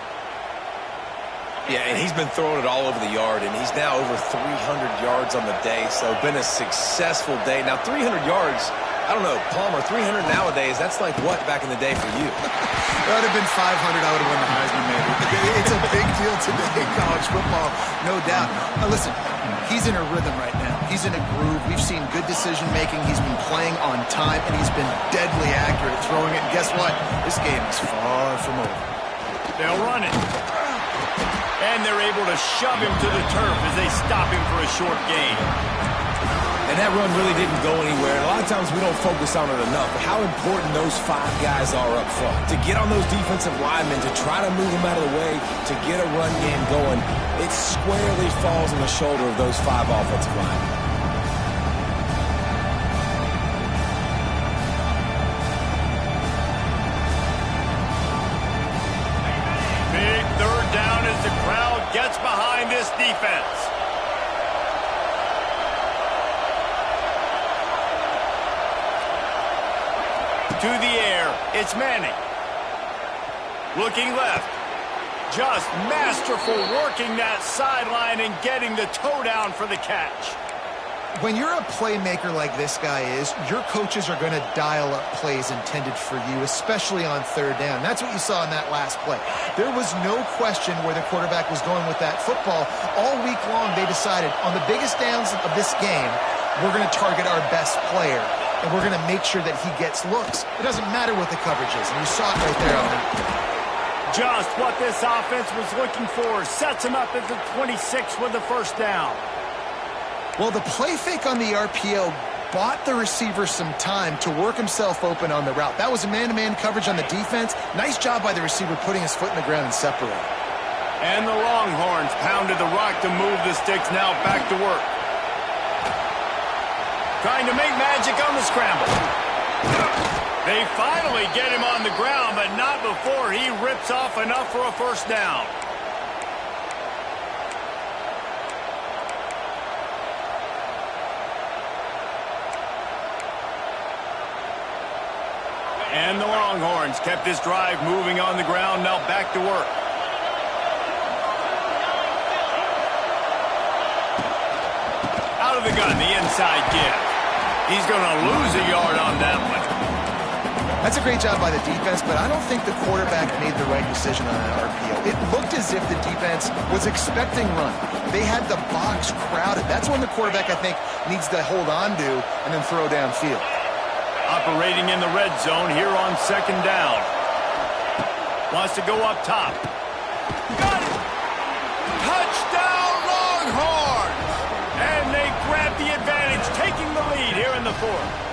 Yeah, and he's been throwing it all over the yard, and he's now over 300 yards on the day, so been a successful day. Now, 300 yards, I don't know, Palmer, 300 nowadays, that's like what back in the day for you? That would have been 500, I would have won the Heisman, maybe. It's a big deal today in college football, no doubt. Now, listen, he's in a rhythm right now. He's in a groove. We've seen good decision-making. He's been playing on time, and he's been deadly accurate throwing it. And guess what? This game is far from over. They'll run it. And they're able to shove him to the turf as they stop him for a short gain. And that run really didn't go anywhere. And a lot of times we don't focus on it enough. But how important those 5 guys are up front. To get on those defensive linemen, to try to move them out of the way, to get a run game going, it squarely falls on the shoulder of those 5 offensive linemen. Big third down as the crowd gets behind this defense. To the air, it's Manning. Looking left. Just masterful working that sideline and getting the toe down for the catch. When you're a playmaker like this guy is, your coaches are going to dial up plays intended for you, especially on third down. That's what you saw in that last play. There was no question where the quarterback was going with that football. All week long, they decided on the biggest downs of this game, we're going to target our best player, and we're going to make sure that he gets looks. It doesn't matter what the coverage is, and you saw it right there on the Just what this offense was looking for. Sets him up at the 26 with the first down. Well, the play fake on the RPO bought the receiver some time to work himself open on the route. That was a man-to-man coverage on the defense. Nice job by the receiver putting his foot in the ground and separating. And the Longhorns pounded the rock to move the sticks. Now back to work. Trying to make magic on the scramble. They finally get him on the ground, but not before he rips off enough for a first down. And the Longhorns kept this drive moving on the ground. Now back to work. Out of the gun, the inside give. He's going to lose a yard on that one. That's a great job by the defense, but I don't think the quarterback made the right decision on that RPO. It looked as if the defense was expecting run. They had the box crowded. That's when the quarterback, I think, needs to hold on to and then throw downfield. Operating in the red zone here on second down. Wants to go up top. Got it! Touchdown Longhorns! And they grab the advantage, taking the lead here in the fourth.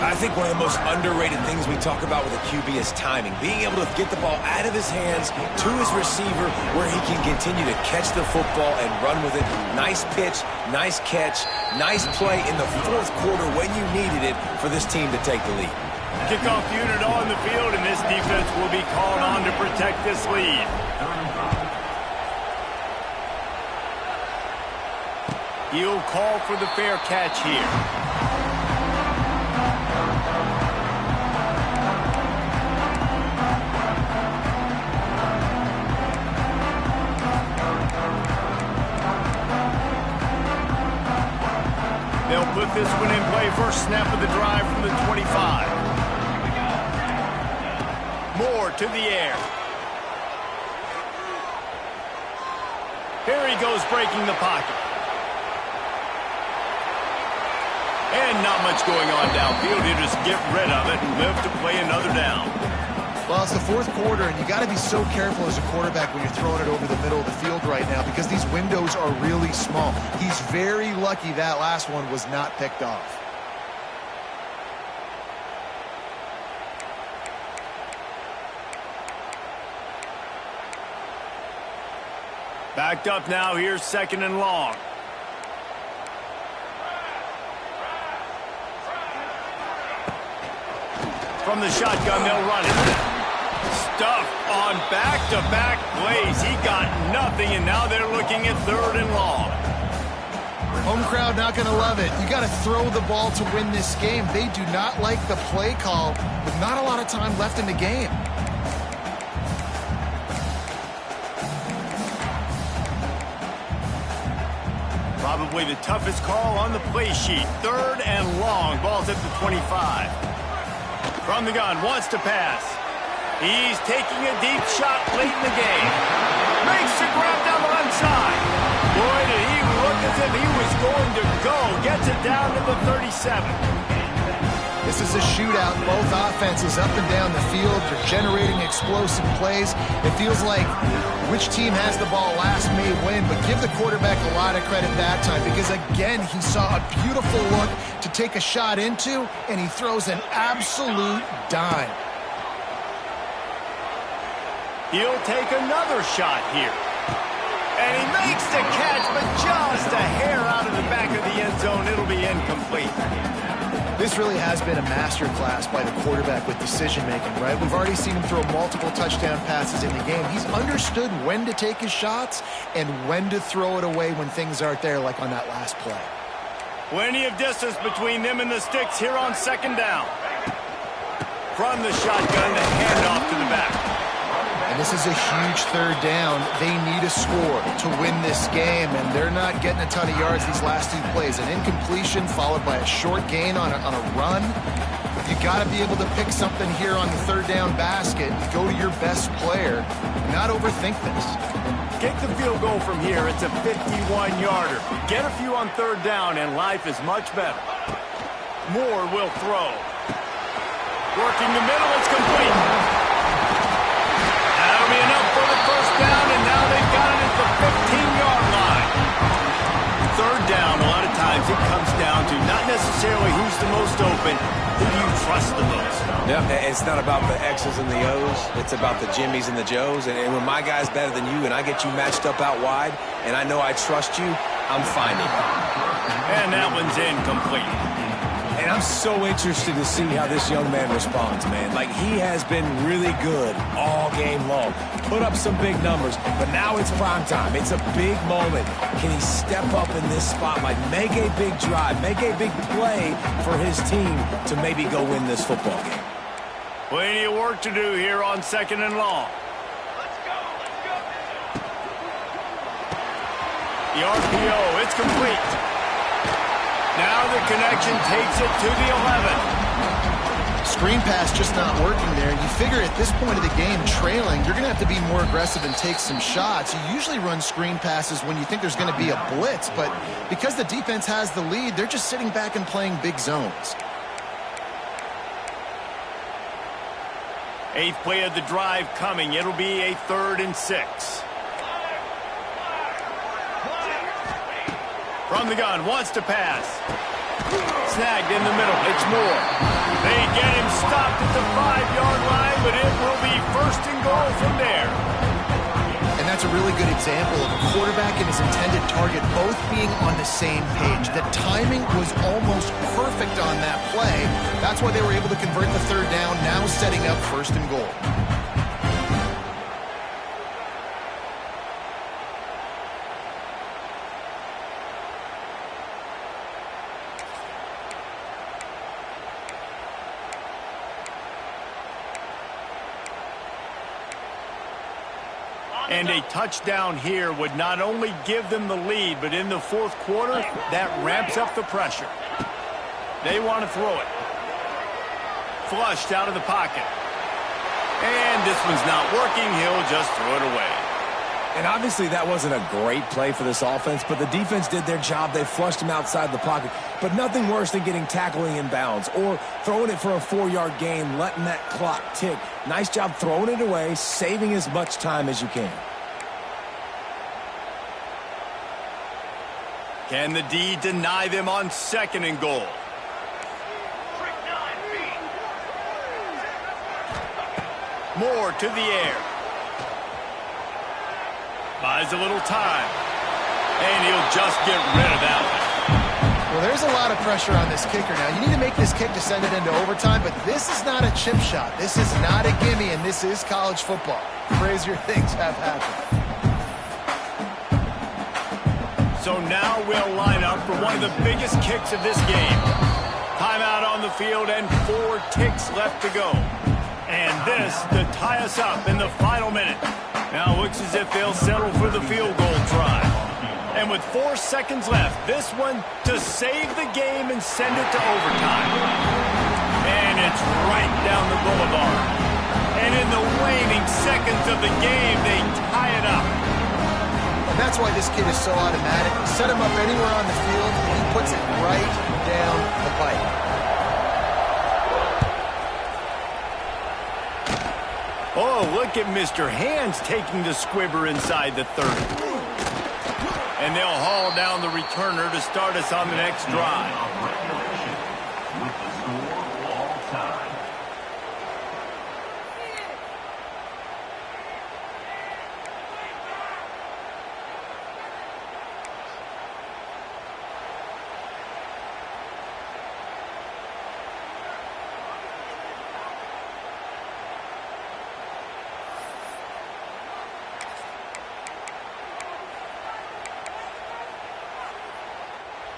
I think one of the most underrated things we talk about with a QB is timing. Being able to get the ball out of his hands to his receiver where he can continue to catch the football and run with it. Nice pitch, nice catch, nice play in the fourth quarter when you needed it for this team to take the lead. Kickoff unit on the field, and this defense will be called on to protect this lead. He'll call for the fair catch here. They'll put this one in play. First snap of the drive from the 25. Moore to the air. Here he goes breaking the pocket. And not much going on downfield. He'll just get rid of it and live to play another down. Well, it's the fourth quarter, and you got to be so careful as a quarterback when you're throwing it over the middle of the field right now because these windows are really small. He's very lucky that last one was not picked off. Backed up now. Here's 2nd and long. From the shotgun, they'll run it. Stuff on back-to-back plays. He got nothing, and now they're looking at 3rd and long. Home crowd not going to love it. You got to throw the ball to win this game. They do not like the play call with not a lot of time left in the game. Probably the toughest call on the play sheet. 3rd and long. Ball's at the 25. From the gun, wants to pass. He's taking a deep shot late in the game. Makes the grab down the left side. Boy, did he look as if he was going to go. Gets it down to the 37. This is a shootout. Both offenses up and down the field. They're generating explosive plays. It feels like which team has the ball last may win, but give the quarterback a lot of credit that time because, again, he saw a beautiful look to take a shot into, and he throws an absolute dime. He'll take another shot here. And he makes the catch, but just a hair out of the back of the end zone. It'll be incomplete. This really has been a masterclass by the quarterback with decision-making, right? We've already seen him throw multiple touchdown passes in the game. He's understood when to take his shots and when to throw it away when things aren't there, like on that last play. Plenty of distance between them and the sticks here on 2nd down. From the shotgun, the handoff to the back. And this is a huge 3rd down. They need a score to win this game, and they're not getting a ton of yards these last 2 plays. An incompletion followed by a short gain on a run. You got to be able to pick something here on the 3rd down basket. Go to your best player. Not overthink this. Get the field goal from here. It's a 51-yarder. Get a few on 3rd down, and life is much better. Moore will throw. Working the middle. It's complete. That'll be enough for the 1st down, and now they've got it at the 15-yard line. 3rd down, a lot of times it comes down to not necessarily who's the most open, who do you trust the most. Yeah, it's not about the X's and the O's. It's about the Jimmys and the Joes. And when my guy's better than you and I get you matched up out wide and I know I trust you, I'm finding you. And that one's incomplete. And I'm so interested to see how this young man responds, man. Like, he has been really good all game long. Put up some big numbers, but now it's prime time. It's a big moment. Can he step up in this spotlight, make a big drive, make a big play for his team to maybe go win this football game? Plenty of work to do here on 2nd and long. The RPO, it's complete. Now the connection takes it to the 11. Screen pass just not working there. You figure at this point of the game, trailing, you're going to have to be more aggressive and take some shots. You usually run screen passes when you think there's going to be a blitz, but because the defense has the lead, they're just sitting back and playing big zones. 8th play of the drive coming. It'll be a 3rd and 6. From the gun, wants to pass. Snagged in the middle. It's Moore. They get him stopped at the 5-yard line, but it will be 1st and goal from there. And that's a really good example of a quarterback and his intended target both being on the same page. The timing was almost perfect on that play. That's why they were able to convert the 3rd down, now setting up 1st and goal. And a touchdown here would not only give them the lead, but in the 4th quarter, that ramps up the pressure. They want to throw it. Flushed out of the pocket. And this one's not working. He'll just throw it away. And obviously that wasn't a great play for this offense, but the defense did their job. They flushed him outside the pocket. But nothing worse than getting tackling in bounds or throwing it for a 4-yard gain, letting that clock tick. Nice job throwing it away, saving as much time as you can. Can the D deny them on 2nd and goal? Moore to the air. Buys a little time. And he'll just get rid of that one. Well, there's a lot of pressure on this kicker now. You need to make this kick to send it into overtime, but this is not a chip shot. This is not a gimme, and this is college football. Crazier things have happened. So now we'll line up for one of the biggest kicks of this game. Timeout on the field and 4 ticks left to go. And this to tie us up in the final minute. Now it looks as if they'll settle for the field goal try. And with 4 seconds left, this one to save the game and send it to overtime. And it's right down the boulevard. And in the waning seconds of the game, they tie it up. And that's why this kid is so automatic. Set him up anywhere on the field, and he puts it right down the pipe. Oh, look at Mr. Hands taking the squibber inside the 30. And they'll haul down the returner to start us on the next drive.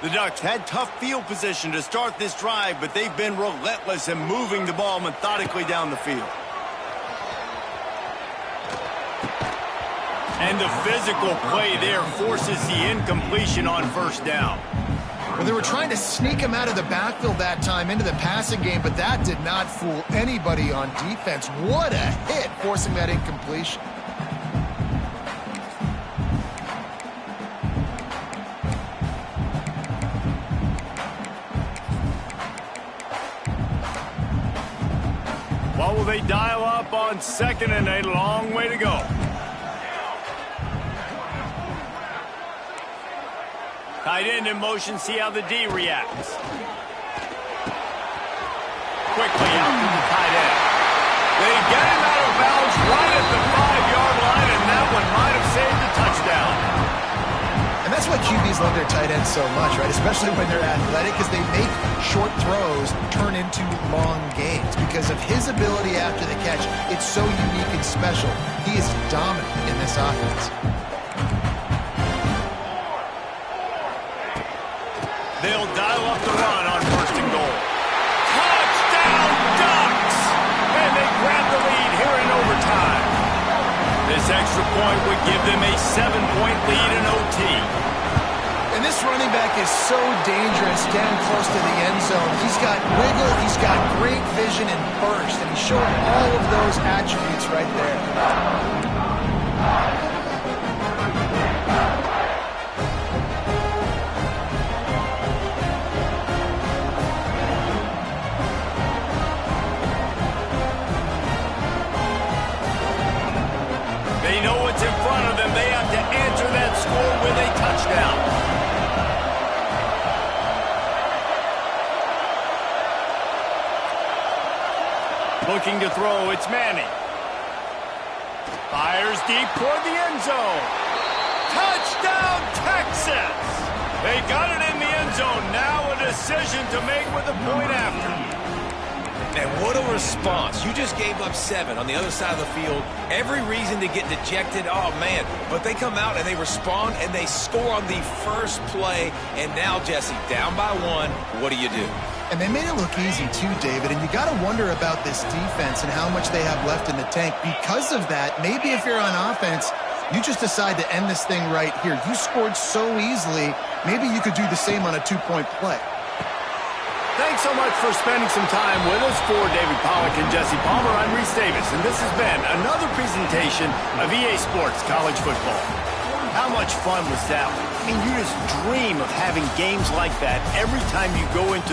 The Ducks had tough field position to start this drive, but they've been relentless in moving the ball methodically down the field. And the physical play there forces the incompletion on 1st down. Well, they were trying to sneak him out of the backfield that time into the passing game, but that did not fool anybody on defense. What a hit, forcing that incompletion. What will they dial up on 2nd and a long way to go? Tight end in motion, see how the D reacts. Quickly out to the tight end. They get him out of bounds right at the 5-yard line, and that one might have saved the touchdown. And that's why QBs love their tight ends so much, right? Especially when they're athletic, because they make short throws turn into long gains. Because of his ability after the catch, it's so unique and special. He is dominant in this offense. They'll dial up the run on 1st and goal. Touchdown, Ducks! And they grab the lead here in overtime. This extra point would give them a 7-point lead in OT. And this running back is so dangerous down close to the end zone. He's got wiggle, he's got great vision and burst, and he's showing all of those attributes right there. They know what's in front of them. They have to answer that score with a touchdown. Looking to throw, it's Manning. Fires deep toward the end zone. Touchdown, Texas! They got it in the end zone. Now a decision to make with a point after. And what a response. You just gave up 7 on the other side of the field. Every reason to get dejected. Oh, man. But they come out and they respond and they score on the first play. And now, Jesse, down by 1. What do you do? And they made it look easy too, David. And you got to wonder about this defense and how much they have left in the tank. Because of that, maybe if you're on offense, you just decide to end this thing right here. You scored so easily, maybe you could do the same on a 2-point play. Thanks so much for spending some time with us. For David Pollack and Jesse Palmer, I'm Reese Davis, and this has been another presentation of EA Sports College Football. How much fun was that? I mean, you just dream of having games like that every time you go into the